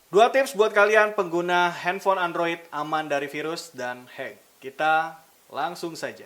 Dua tips buat kalian pengguna handphone Android aman dari virus dan hack. Kita langsung saja.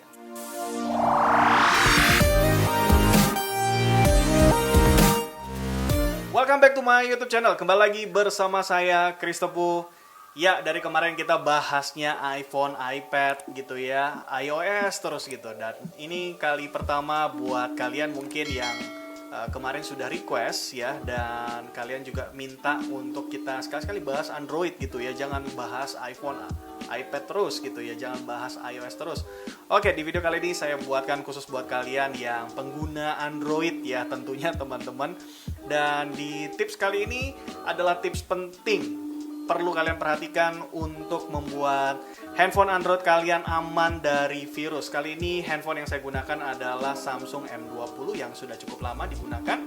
Welcome back to my YouTube channel. Kembali lagi bersama saya Kristopu. Ya, dari kemarin kita bahasnya iPhone, iPad gitu ya, iOS terus gitu. Dan ini kali pertama buat kalian mungkin yang kemarin sudah request ya, dan kalian juga minta untuk kita sekali-sekali bahas Android gitu ya. Jangan bahas iPhone, iPad terus gitu ya, jangan bahas iOS terus. Oke, di video kali ini saya buatkan khusus buat kalian yang pengguna Android ya tentunya teman-teman. Dan di tips kali ini adalah tips penting perlu kalian perhatikan untuk membuat handphone Android kalian aman dari virus. Kali ini handphone yang saya gunakan adalah Samsung M20 yang sudah cukup lama digunakan.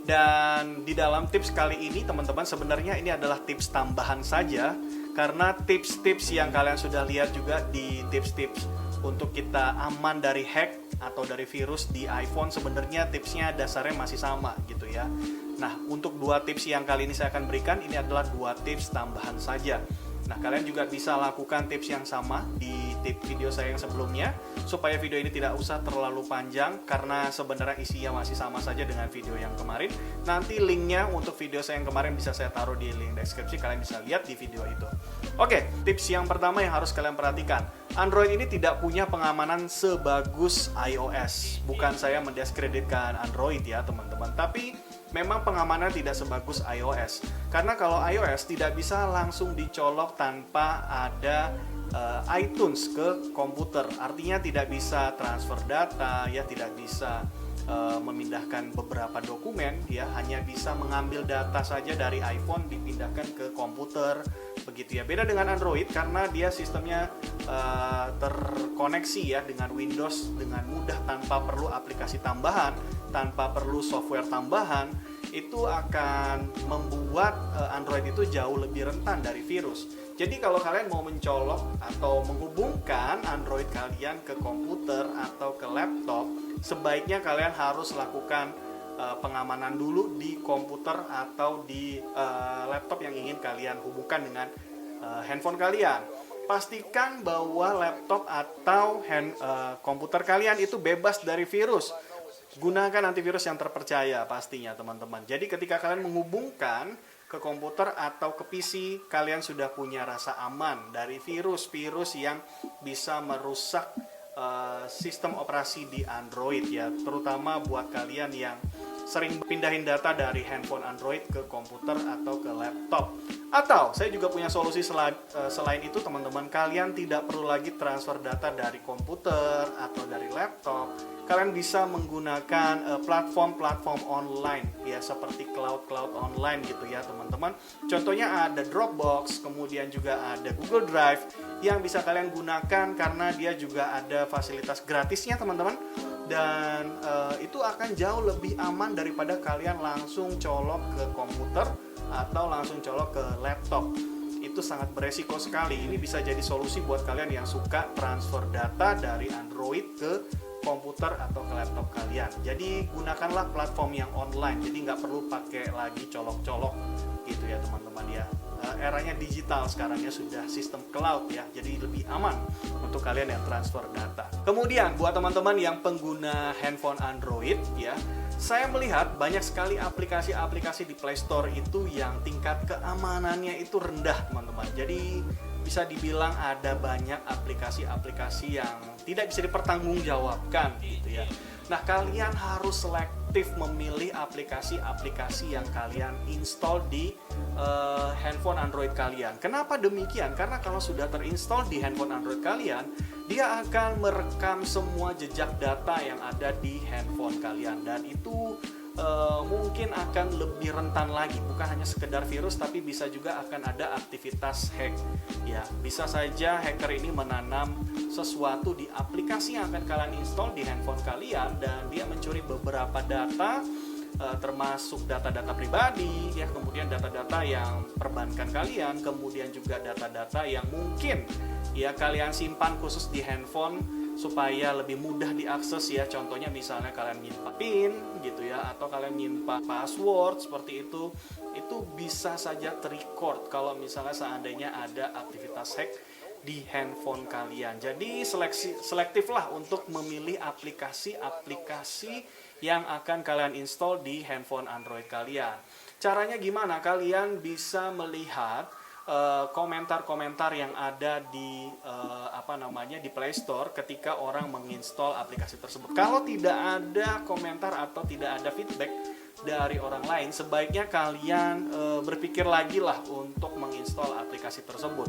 Dan di dalam tips kali ini teman-teman, sebenarnya ini adalah tips tambahan saja, karena tips-tips yang kalian sudah lihat juga di tips-tips untuk kita aman dari hack atau dari virus di iPhone, sebenarnya tipsnya dasarnya masih sama gitu ya. Nah, untuk dua tips yang kali ini saya akan berikan, ini adalah dua tips tambahan saja. Nah, kalian juga bisa lakukan tips yang sama di tips video saya yang sebelumnya, supaya video ini tidak usah terlalu panjang, karena sebenarnya isinya masih sama saja dengan video yang kemarin. Nanti linknya untuk video saya yang kemarin bisa saya taruh di link deskripsi, kalian bisa lihat di video itu. Oke, tips yang pertama yang harus kalian perhatikan, Android ini tidak punya pengamanan sebagus iOS. Bukan saya mendiskreditkan Android ya teman-teman, tapi memang pengamanan tidak sebagus iOS. Karena kalau iOS tidak bisa langsung dicolok tanpa ada iTunes ke komputer. Artinya tidak bisa transfer data, ya tidak bisa memindahkan beberapa dokumen, ya hanya bisa mengambil data saja dari iPhone dipindahkan ke komputer, begitu ya. Beda dengan Android karena dia sistemnya terkoneksi ya dengan Windows dengan mudah tanpa perlu aplikasi tambahan, tanpa perlu software tambahan. Itu akan membuat Android itu jauh lebih rentan dari virus. Jadi kalau kalian mau mencolok atau menghubungkan Android kalian ke komputer atau ke laptop, sebaiknya kalian harus lakukan pengamanan dulu di komputer atau di laptop yang ingin kalian hubungkan dengan handphone kalian. Pastikan bahwa laptop atau komputer kalian itu bebas dari virus. Gunakan antivirus yang terpercaya pastinya teman-teman. Jadi ketika kalian menghubungkan ke komputer atau ke PC, kalian sudah punya rasa aman dari virus-virus yang bisa merusak sistem operasi di Android ya. Terutama buat kalian yang sering pindahin data dari handphone Android ke komputer atau ke laptop. Atau saya juga punya solusi selain itu teman-teman, kalian tidak perlu lagi transfer data dari komputer atau dari laptop. Kalian bisa menggunakan platform-platform online ya, seperti cloud online gitu ya teman-teman. Contohnya ada Dropbox, kemudian juga ada Google Drive yang bisa kalian gunakan karena dia juga ada fasilitas gratisnya teman-teman. Dan itu akan jauh lebih aman daripada kalian langsung colok ke komputer atau langsung colok ke laptop. Itu sangat beresiko sekali. Ini bisa jadi solusi buat kalian yang suka transfer data dari Android ke komputer atau ke laptop kalian. Jadi gunakanlah platform yang online. Jadi nggak perlu pakai lagi colok-colok gitu ya teman-teman ya. Eranya digital sekarang ya, sudah sistem cloud ya, jadi lebih aman untuk kalian yang transfer data. Kemudian buat teman-teman yang pengguna handphone Android ya, saya melihat banyak sekali aplikasi-aplikasi di Play Store itu yang tingkat keamanannya itu rendah teman-teman. Jadi bisa dibilang ada banyak aplikasi-aplikasi yang tidak bisa dipertanggungjawabkan gitu ya. Nah, kalian harus selektif memilih aplikasi-aplikasi yang kalian install di handphone Android kalian. Kenapa demikian? Karena kalau sudah terinstall di handphone Android kalian, dia akan merekam semua jejak data yang ada di handphone kalian. Dan itu mungkin akan lebih rentan lagi, bukan hanya sekedar virus tapi bisa juga akan ada aktivitas hack ya. Bisa saja hacker ini menanam sesuatu di aplikasi yang akan kalian install di handphone kalian dan dia mencuri beberapa data, termasuk data-data pribadi ya, kemudian data-data yang perbankan kalian, kemudian juga data-data yang mungkin ya kalian simpan khusus di handphone supaya lebih mudah diakses ya. Contohnya misalnya kalian nyimpan PIN gitu ya, atau kalian nyimpan password seperti itu bisa saja terrecord kalau misalnya seandainya ada aktivitas hack di handphone kalian. Jadi selektif lah untuk memilih aplikasi-aplikasi yang akan kalian install di handphone Android kalian. Caranya gimana? Kalian bisa melihat komentar-komentar yang ada di di Play Store ketika orang menginstal aplikasi tersebut. Kalau tidak ada komentar atau tidak ada feedback dari orang lain, sebaiknya kalian berpikir lagi lah untuk menginstal aplikasi tersebut.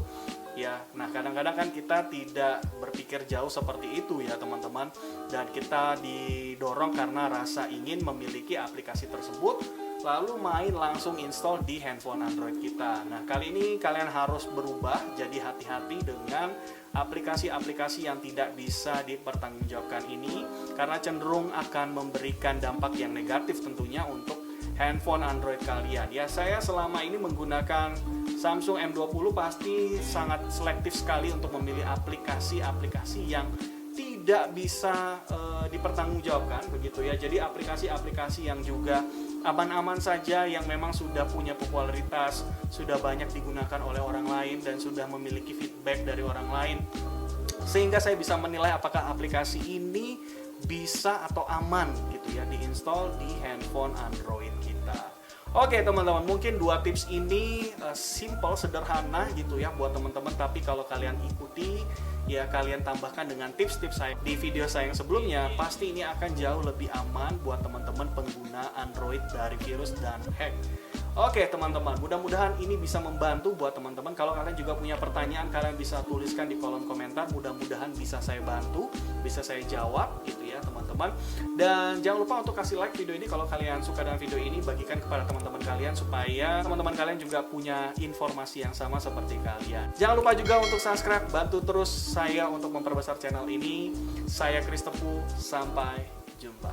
Ya, nah kadang-kadang kan kita tidak berpikir jauh seperti itu ya teman-teman, dan kita didorong karena rasa ingin memiliki aplikasi tersebut, lalu main langsung install di handphone Android kita. Nah, kali ini kalian harus berubah, jadi hati-hati dengan aplikasi-aplikasi yang tidak bisa dipertanggungjawabkan ini, karena cenderung akan memberikan dampak yang negatif tentunya untuk handphone Android kalian. Ya, saya selama ini menggunakan Samsung M20 pasti sangat selektif sekali untuk memilih aplikasi-aplikasi yang tidak bisa dipertanggungjawabkan begitu ya. Jadi aplikasi-aplikasi yang juga aman-aman saja, yang memang sudah punya popularitas, sudah banyak digunakan oleh orang lain dan sudah memiliki feedback dari orang lain, sehingga saya bisa menilai apakah aplikasi ini bisa atau aman gitu ya diinstal di handphone Android kita. Oke teman-teman, mungkin 2 tips ini simple, sederhana gitu ya buat teman-teman, tapi kalau kalian ikuti ya, kalian tambahkan dengan tips-tips saya di video saya yang sebelumnya, pasti ini akan jauh lebih aman buat teman-teman pengguna Android dari virus dan hack. Oke teman-teman, mudah-mudahan ini bisa membantu buat teman-teman. Kalau kalian juga punya pertanyaan, kalian bisa tuliskan di kolom komentar. Mudah-mudahan bisa saya bantu, bisa saya jawab gitu ya teman-teman. Dan jangan lupa untuk kasih like video ini kalau kalian suka dengan video ini. Bagikan kepada teman-teman kalian supaya teman-teman kalian juga punya informasi yang sama seperti kalian. Jangan lupa juga untuk subscribe, bantu terus saya untuk memperbesar channel ini. Saya Kristofu, sampai jumpa.